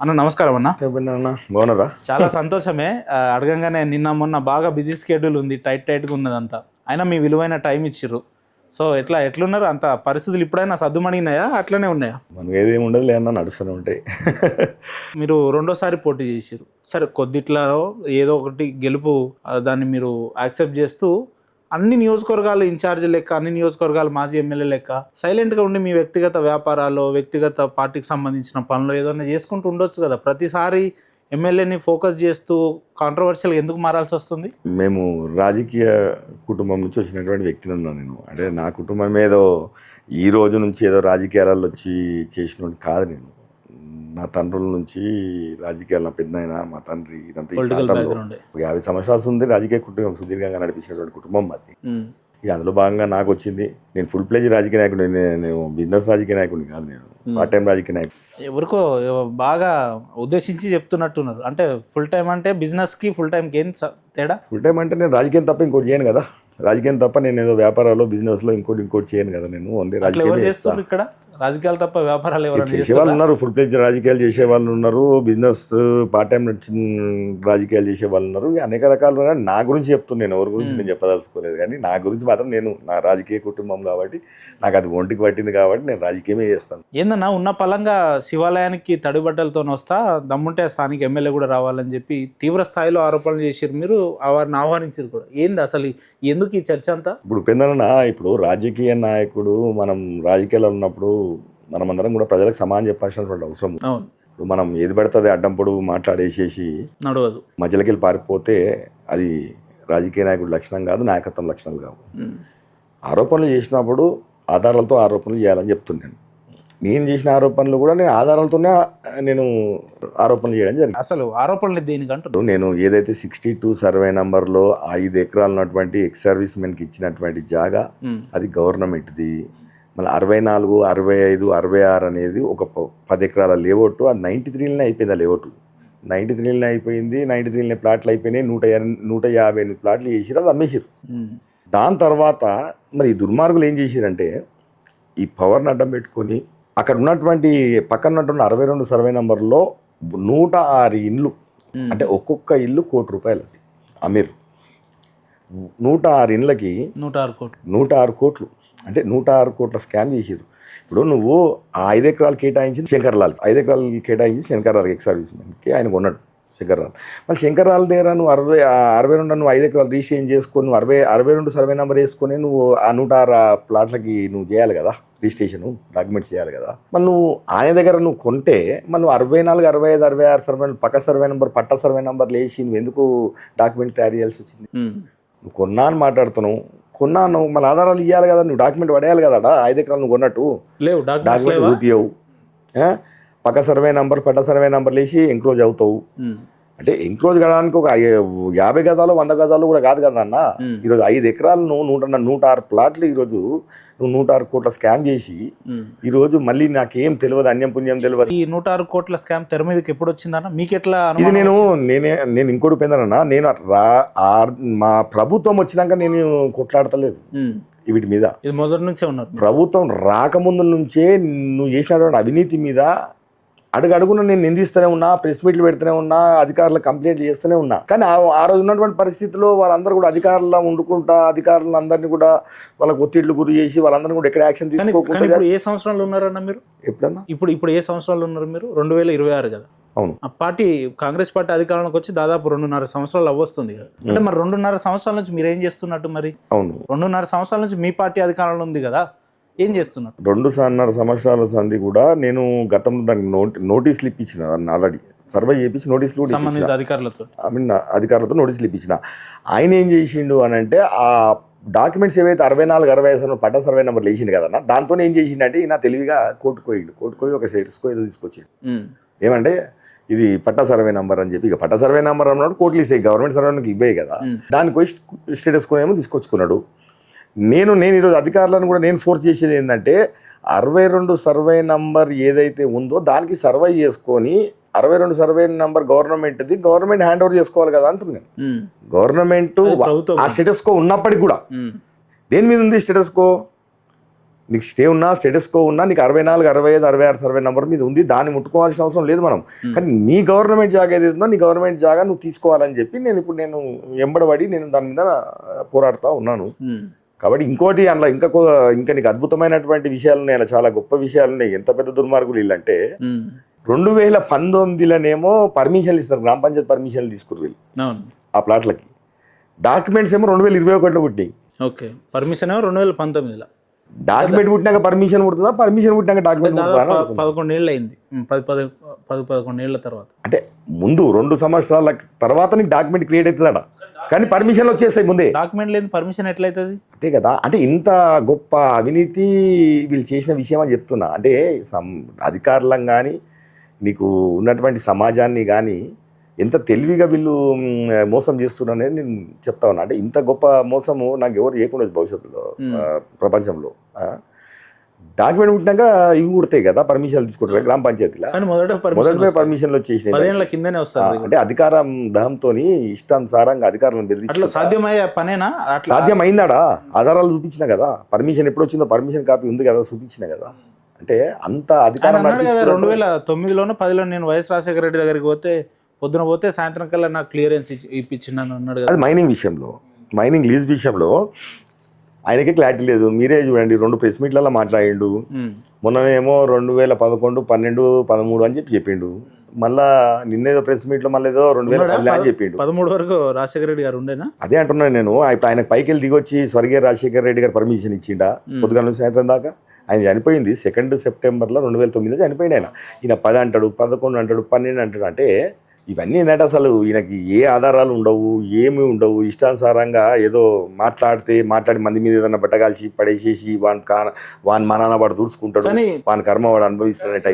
అన్న నమస్కారం అన్న. చెప్పండి అన్న, బాగున్నారా? చాలా సంతోషమే. అడగంగానే నిన్న మొన్న బాగా బిజీ స్కెడ్యూల్ ఉంది, టైట్గా ఉన్నదంతా. అయినా మీ విలువైన టైం ఇచ్చిర్రు. సో ఎట్లున్నారు అంత పరిస్థితులు? ఇప్పుడైనా సద్దుమణిగినాయా అట్లనే ఉన్నాయా? మనం ఏదేమి ఉండదు లే అన్న, నడుస్తూనే ఉంటాయి. మీరు రెండోసారి పోటీ చేసిర్రు. సరే కొద్దిట్లో ఏదో ఒకటి గెలుపు, దాన్ని మీరు యాక్సెప్ట్ చేస్తూ అన్ని నియోజకవర్గాలు ఇన్ఛార్జ్ లెక్క, అన్ని నియోజకవర్గాలు మాజీ ఎమ్మెల్యే లెక్క సైలెంట్గా ఉండి మీ వ్యక్తిగత వ్యాపారాలు, వ్యక్తిగత పార్టీకి సంబంధించిన పనులు ఏదైనా చేసుకుంటూ ఉండొచ్చు కదా. ప్రతిసారి ఎమ్మెల్యేని ఫోకస్ చేస్తూ కాంట్రవర్షియల్ ఎందుకు మారాల్సి వస్తుంది? మేము రాజకీయ కుటుంబం నుంచి వచ్చినటువంటి వ్యక్తిని ఉన్నాను నేను. అంటే నా కుటుంబం ఏదో ఈ రోజు నుంచి ఏదో రాజకీయాలలో వచ్చి చేసినోడు కాదు నేను. నా తండ్రుల నుంచి రాజకీయాలు, నా పెద్దనాయన, మా తండ్రి, ఇదంతా 50 సంవత్సరాలు ఉంది రాజకీయ కుటుంబం, సుదీర్ఘంగా నడిపించినటువంటి కుటుంబం అది. ఇక అందులో భాగంగా నాకు వచ్చింది. నేను ఫుల్ ప్లేజ్ రాజకీయ నాయకుడు, నేను బిజినెస్ రాజకీయ నాయకుడిని కాదు, నేను పార్ట్ టైం రాజకీయ నాయకుడు. ఎవరికో బాగా ఉద్దేశించి చెప్తున్నట్టున్నారు. అంటే ఫుల్ టైం అంటే బిజినెస్కి ఫుల్ టైంకి ఏం తేడా? ఫుల్ టైం అంటే నేను రాజకీయం తప్ప ఇంకోటి చేయను కదా. రాజకీయం తప్ప నేను ఏదో వ్యాపారాలు, బిజినెస్లో ఇంకోటి చేయను కదా. నేను ఓన్లీ రాజకీయం చేస్తాను. ఇక్కడ రాజకీయాలు తప్ప వ్యాపారాలు ఎవరైనా చేసేవాళ్ళు ఉన్నారు, ఫుల్ ప్లేజ్ రాజకీయాలు చేసే వాళ్ళు ఉన్నారు, బిజినెస్ పార్ట్ టైం రాజకీయాలు చేసే వాళ్ళు ఉన్నారు. అనేక రకాలు. నా గురించి చెప్తున్నాను, నేను ఎవరి గురించి నేను చెప్పదలుచుకోలేదు. కానీ నా గురించి మాత్రం నేను నా రాజకీయ కుటుంబం కాబట్టి నాకు అది ఒంటికి పట్టింది కాబట్టి నేను రాజకీయమే చేస్తాను. ఏందన్నా ఉన్న పలంగా శివాలయానికి తడిబట్టలతో వస్తా, దమ్ముంటే స్థానిక ఎమ్మెల్యే కూడా రావాలని చెప్పి తీవ్ర స్థాయిలో ఆరోపణలు చేశారు. మీరు వారిని ఆహ్వానించారు కూడా. ఏంది అసలు ఎందుకు ఈ చర్చ అంతా? ఇప్పుడు పెద్దన ఇప్పుడు రాజకీయ నాయకుడు, మనం రాజకీయాలు ఉన్నప్పుడు మనమందరం కూడా ప్రజలకు సమానం చెప్పాల్సినటువంటి అవసరం. ఇప్పుడు మనం ఏది పడుతుంది అడ్డం పొడుగు మాట్లాడేసేసి నడవదు, మధ్యలోకి వెళ్ళి పారిపోతే అది రాజకీయ నాయకుడు లక్షణం కాదు, నాయకత్వం లక్షణాలు కావు. ఆరోపణలు చేసినప్పుడు ఆధారాలతో ఆరోపణలు చేయాలని చెప్తున్నాను. నేను చేసిన ఆరోపణలు కూడా నేను ఆధారాలతోనే నేను ఆరోపణలు చేయడం జరిగింది. అసలు ఆరోపణలు దేనికంటే నేను ఏదైతే 62 సర్వే నంబర్లో 5 ఎకరాలు ఉన్నటువంటి ఎక్స్ సర్వీస్ మెన్కి ఇచ్చినటువంటి జాగా అది గవర్నమెంట్ది. మళ్ళీ 64, 65, 66 అనేది ఒక 10 ఎకరాల లేఅవుట్. అది 93లోనే అయిపోయింది. ఆ లేఅవుట్ 93లోనే అయిపోయింది. 93లోనే ప్లాట్లు అయిపోయినాయి. 158 ప్లాట్లు చేసిరు, అది అమ్మేసారు. దాని తర్వాత మరి ఈ దుర్మార్గులు ఏం చేసిరంటే ఈ పవర్ని అడ్డం పెట్టుకొని అక్కడ ఉన్నటువంటి పక్కన ఉన్నటువంటి 62 సర్వే నంబర్లో 106 ఇండ్లు, అంటే ఒక్కొక్క ఇల్లు ₹1,00,00,000 అది అమీర్. 106 ఇండ్లకి 106 కోట్లు, అంటే 106 కోట్ల స్కామ్ చేసారు. ఇప్పుడు నువ్వు ఆ 5 ఎకరాలు కేటాయించింది శంకర్లాల్, 5 ఎకరాలు కేటాయించి శంకర్లాల్ ఎక్స్ సర్వీస్ మెన్కి ఆయన కొన్నాడు శంకర్లాల్. మళ్ళీ శంకర్లాల్ దగ్గర నువ్వు 62 నువ్వు 5 ఎకరాలు రిజిస్ట్రేషన్ చేసుకొని నువ్వు 62 సర్వే నెంబర్ వేసుకొని నువ్వు ఆ 106 ప్లాట్లకి నువ్వు చేయాలి కదా, రిజిస్ట్రేషన్ డాక్యుమెంట్స్ చేయాలి కదా. మళ్ళీ నువ్వు ఆయన దగ్గర నువ్వు కొంటే మళ్ళీ 64, 65, 66 సర్వే పక్క సర్వే నెంబర్, పట్ట సర్వే నెంబర్లు వేసి నువ్వు ఎందుకు డాక్యుమెంట్ తయారు చేయాల్సి వచ్చింది? నువ్వు కొన్నా అని మాట్లాడుతున్నావు, కొన్నాను మళ్ళీ ఆధారాలు ఇవ్వాలి కదా, నువ్వు డాక్యుమెంట్ పడేయాలి కదా. 5 ఎకరాలు నువ్వు కొన్నట్టు డాక్యుమెంట్ చూపించవు, పక్క సర్వే నెంబర్, పట్ట సర్వే నెంబర్లు వేసి ఎంక్రోజ్ అవుతావు. అంటే ఎంక్రోజ్ కావడానికి ఒక 50 గజాలు 100 గజాలు కూడా కాదు కదా అన్న. ఈరోజు 5 ఎకరాలు నువ్వు 106 ప్లాట్లు ఈరోజు నువ్వు 106 కోట్ల స్కామ్ చేసి ఈరోజు మళ్ళీ నాకేం తెలియదు, అన్యం పుణ్యం తెలియదు. ఈ 106 కోట్ల స్కామ్ తెర మీదకి ఎప్పుడు వచ్చిందన్న? మీకు ఎట్లా? ఇది నేను ఇంకోటి పోయిందన్న, నేను మా ప్రభుత్వం వచ్చినాక నేను కొట్లాడతలేదు వీటి మీద. ఇది మొదటి నుంచే ఉన్నారు. ప్రభుత్వం రాకముందు నుంచే నువ్వు చేసినటువంటి అవినీతి మీద అడుగున నేను నిందిస్తూనే ఉన్నా, ప్రెస్ మీట్లు పెడుతూనే ఉన్నా, అధికారులు కంప్లైంట్ చేస్తూనే ఉన్నా. కానీ ఆ రోజు ఉన్నటువంటి పరిస్థితిలో వాళ్ళందరూ కూడా అధికారులు వండుకుంటా, అధికారులు అందరినీ కూడా వాళ్ళకి ఒత్తిళ్లు గురి చేసి వాళ్ళందరినీ కూడా ఎక్కడ యాక్షన్ తీసుకోకుండా. ఏ సంవత్సరాలు ఉన్నారన్న మీరు? ఎప్పుడన్నా ఇప్పుడు ఏ సంవత్సరాలు ఉన్నారు మీరు? 2026 కదా. అవును. ఆ పార్టీ కాంగ్రెస్ పార్టీ అధికారంలోకి వచ్చి దాదాపు 2.5 సంవత్సరాలు అవ్వస్తుంది కదా. అంటే మరి 2.5 సంవత్సరాల నుంచి మీరు ఏం చేస్తున్నట్టు? మరి అవును, 2.5 సంవత్సరాల నుంచి మీ పార్టీ అధికారంలో ఉంది కదా, ఏం చేస్తున్నారు? 2.5 సంవత్సరాల సంధి కూడా నేను గతంలో దానికి నోటీసులు ఇప్పించిన, ఆల్రెడీ సర్వే చేయించి నోటీసులు అధికారులతో నోటీసులు ఇప్పించిన. ఆయన ఏం చేసిండు అని అంటే ఆ డాక్యుమెంట్స్ ఏవైతే 64, 65 పట్ట సర్వే నెంబర్లు వేసిండు కదన్నా, దాంతో ఏం చేసిండు ఈయన తెలివిగా కోర్టుకు ఒక స్టేటస్కో ఏదో తీసుకొచ్చిండు. ఏమంటే ఇది పట్ట సర్వే నెంబర్ అని చెప్పి, ఇక పట్ట సర్వే నెంబర్ అన్నాడు కోర్టులు ఇస్తాయి, గవర్నమెంట్ సర్వేకి ఇవ్వే కదా, దానికి పోయి స్టేటస్కో ఏమో తీసుకొచ్చుకున్నాడు. నేను ఈరోజు అధికారులను కూడా నేను ఫోర్స్ చేసేది ఏంటంటే 62 సర్వే నంబర్ ఏదైతే ఉందో దానికి సర్వే చేసుకొని 62 సర్వే నంబర్ గవర్నమెంట్ది, గవర్నమెంట్ హ్యాండ్ ఓవర్ చేసుకోవాలి కదా అంటున్నాను. గవర్నమెంట్ ఆ స్టేటస్కో ఉన్నప్పటికి కూడా దేని మీద ఉంది స్టేటస్కో? నీకు స్టే ఉన్నా స్టేటస్ కో ఉన్నా నీకు 64, 65, 66 సర్వే నెంబర్ మీద ఉంది, దాన్ని ముట్టుకోవాల్సిన అవసరం లేదు మనం. కానీ నీ గవర్నమెంట్ జాగా ఏదైతే ఉందో నీ గవర్నమెంట్ జాగా నువ్వు తీసుకోవాలని చెప్పి నేను ఎంబడబడి నేను దాని మీద పోరాడుతూ ఉన్నాను. కాబట్టి ఇంకోటి అందులో ఇంకా నీకు అద్భుతమైనటువంటి విషయాలు ఉన్నాయి, అలా చాలా గొప్ప విషయాలు ఉన్నాయి. ఎంత పెద్ద దుర్మార్గులు వీళ్ళంటే 2019లోనేమో పర్మిషన్లు ఇస్తారు, గ్రామ పంచాయతీ పర్మిషన్లు తీసుకురు వీళ్ళు ఆ ప్లాట్లకి. డాక్యుమెంట్స్ ఏమో 2021లో పుట్టినాయి. ఓకే, పర్మిషన్ ఏమో 2019లో. డాక్యుమెంట్ పుట్టినాక పర్మిషన్ పుడుతుందా, పర్మిషన్ పుట్టినాక డాక్యుమెంట్ పుడుతుందా? 11 ఏళ్ళు అయింది, 11 ఏళ్ళ తర్వాత. అంటే ముందు 2 సంవత్సరాల తర్వాత నీకు డాక్యుమెంట్ క్రియేట్ అవుతుందట, కానీ పర్మిషన్లు వచ్చేస్తాయి ముందే. డాక్యుమెంట్ లేదు, పర్మిషన్ ఎట్లయితుంది? అంతే కదా. అంటే ఇంత గొప్ప అవినీతి వీళ్ళు చేసిన విషయం అని చెప్తున్నా. అంటే అధికారులను కానీ నీకు ఉన్నటువంటి సమాజాన్ని కానీ ఎంత తెలివిగా వీళ్ళు మోసం చేస్తున్నారు అనేది నేను చెప్తా ఉన్నా. అంటే ఇంత గొప్ప మోసము నాకు ఎవరు చేయకుండా భవిష్యత్తులో ప్రపంచంలో. డాక్యుమెంట్ పుట్టినాక ఇవి కుడతాయి కదా, పర్మిషన్లు తీసుకుంటారు గ్రామ పంచాయతీలో. మొదటి పర్మిషన్లు వచ్చేసినాయి, 10 ఏళ్ల కిందనే వస్తారు. అంటే అధికారం దహంతో ఇష్టానుసారంగా అధికారులను బెదిరించి సాధ్యమయ్యే పనేనా? సాధ్యమైందాడా? ఆధారాలు చూపించిన కదా, పర్మిషన్ ఎప్పుడు వచ్చిందో పర్మిషన్ కాపీ ఉంది కదా, చూపించిన కదా. అంటే అంత అధికారం 2009లోనో 10లో నేను వైఎస్ రాజశేఖర రెడ్డి దగ్గరికి పొద్దున పోతే సాయంత్రం కల్లా నాకు క్లియరెన్స్ ఇప్పించిందని అన్నాడు కదా. అది మైనింగ్ లీజ్ విషయంలో ఆయనకే క్లారిటీ లేదు. మీరే చూడండి, 2 ప్రెస్ మీట్లలో మాట్లాడిండు. మొన్ననేమో 2011, 12, 13 అని చెప్పిండు. మళ్ళా నిన్నేదో ప్రెస్ మీట్లో మళ్ళీ ఏదో 2010 అని చెప్పిండు. 13 వరకు రాజశేఖర రెడ్డి గారు ఉండేనా? అదే అంటున్నాను నేను. ఇప్పుడు ఆయన పైకి వెళ్ళి దిగొచ్చి స్వర్గీయ రాజశేఖర రెడ్డి గారు పర్మిషన్ ఇచ్చిండా పొద్దుగాల నుంచి సాయంత్రం దాకా? ఆయన చనిపోయింది 2 సెప్టెంబర్లో 2009లో చనిపోయింది ఆయన. ఈయన 10 అంటాడు, 11 అంటాడు, 12 అంటాడు. అంటే ఇవన్నీ ఏంటంటే అసలు ఈయనకి ఏ ఆధారాలు ఉండవు, ఏమి ఉండవు. ఇష్టానుసారంగా ఏదో మాట్లాడి మంది మీద ఏదైనా బట్టగాల్చి పడేసేసి వాని మనాన వాడు దూర్చుకుంటాడు, వాని కర్మ వాడు అనుభవిస్తాడనే టైప్